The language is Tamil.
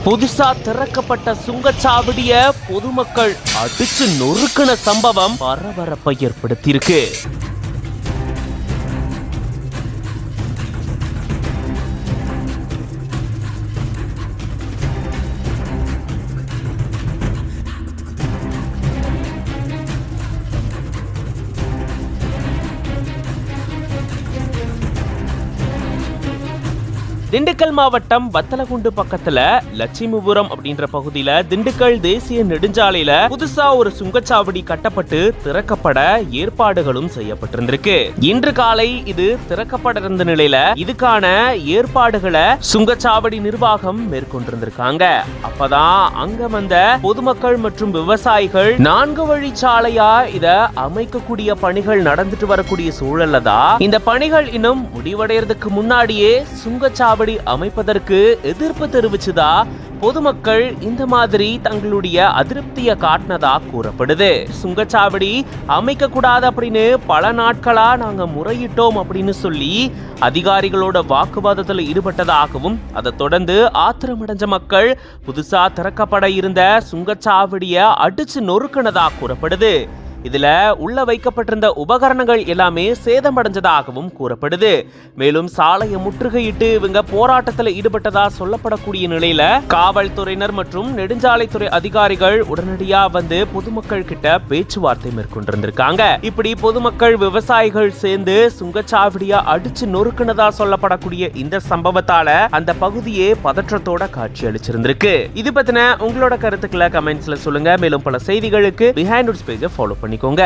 புதுசா திறக்கப்பட்ட சுங்கச்சாவடிய பொதுமக்கள் அடிச்சு நொறுக்கின சம்பவம் பரபரப்பை ஏற்படுத்தியிருக்கு. திண்டுக்கல் மாவட்டம் வத்தலகுண்டு பக்கத்துல லட்சுமிபுரம் அப்படின்ற பகுதியில திண்டுக்கல் தேசிய நெடுஞ்சாலையில புதுசா ஒரு சுங்கச்சாவடி கட்டப்பட்டு திறக்கப்பட ஏற்பாடுகளும் செய்யப்பட்டிருந்திருக்கு. இன்று காலை இது திறக்கப்பட இருந்த நிலையில இதுக்கான ஏற்பாடுகளை சுங்கச்சாவடி நிர்வாகம் மேற்கொண்டிருந்திருக்காங்க. அப்பதான் அங்க வந்த பொதுமக்கள் மற்றும் விவசாயிகள் 4 வழிச்சாலையா இத அமைக்கக்கூடிய பணிகள் நடந்துட்டு வரக்கூடிய சூழல்ல தான் இந்த பணிகள் இன்னும் முடிவடைறதுக்கு முன்னாடியே சுங்கச்சாவடி அமைப்பதற்கு எதிர்ப்பு தெரிவிச்சதா பொதுமக்கள் இந்த மாதிரி தங்களுடைய அதிருப்தியை காட்டினதா கூறப்படுது. சுங்கச்சாவடி அமைக்க கூடாது அப்படின்னு பல நாட்களா நாங்க முறையிட்டோம் அப்படின்னு சொல்லி அதிகாரிகளோட வாக்குவாதத்தில் ஈடுபட்டதாகவும் அதை தொடர்ந்து ஆத்திரமடைஞ்ச மக்கள் புதுசா திறக்கப்பட இருந்த சுங்கச்சாவடியை அடிச்சு நொறுக்கினதா கூறப்படுது. இதுல உள்ள வைக்கப்பட்டிருந்த உபகரணங்கள் எல்லாமே சேதமடைஞ்சதாகவும் கூறப்படுது. மேலும் சாலையை முற்றுகையிட்டு இவங்க போராட்டத்தில் ஈடுபட்டதா சொல்லப்படக்கூடிய நிலையில காவல்துறையினர் மற்றும் நெடுஞ்சாலைத்துறை அதிகாரிகள் உடனடியா வந்து பொதுமக்கள் கிட்ட பேச்சுவார்த்தை மேற்கொண்டிருந்திருக்காங்க. இப்படி பொதுமக்கள் விவசாயிகள் சேர்ந்து சுங்கச்சாவடியா அடிச்சு நொறுக்குனதா சொல்லப்படக்கூடிய இந்த சம்பவத்தால அந்த பகுதியே பதற்றத்தோட காட்சி அளிச்சிருந்திருக்கு. இது பத்தின உங்களோட கருத்துக்களை கமெண்ட்ஸ்ல சொல்லுங்க. மேலும் பல செய்திகளுக்கு பிஹைண்ட் நோட்ஸ் பேஜை ஃபாலோ பண்ணிக்கோங்க.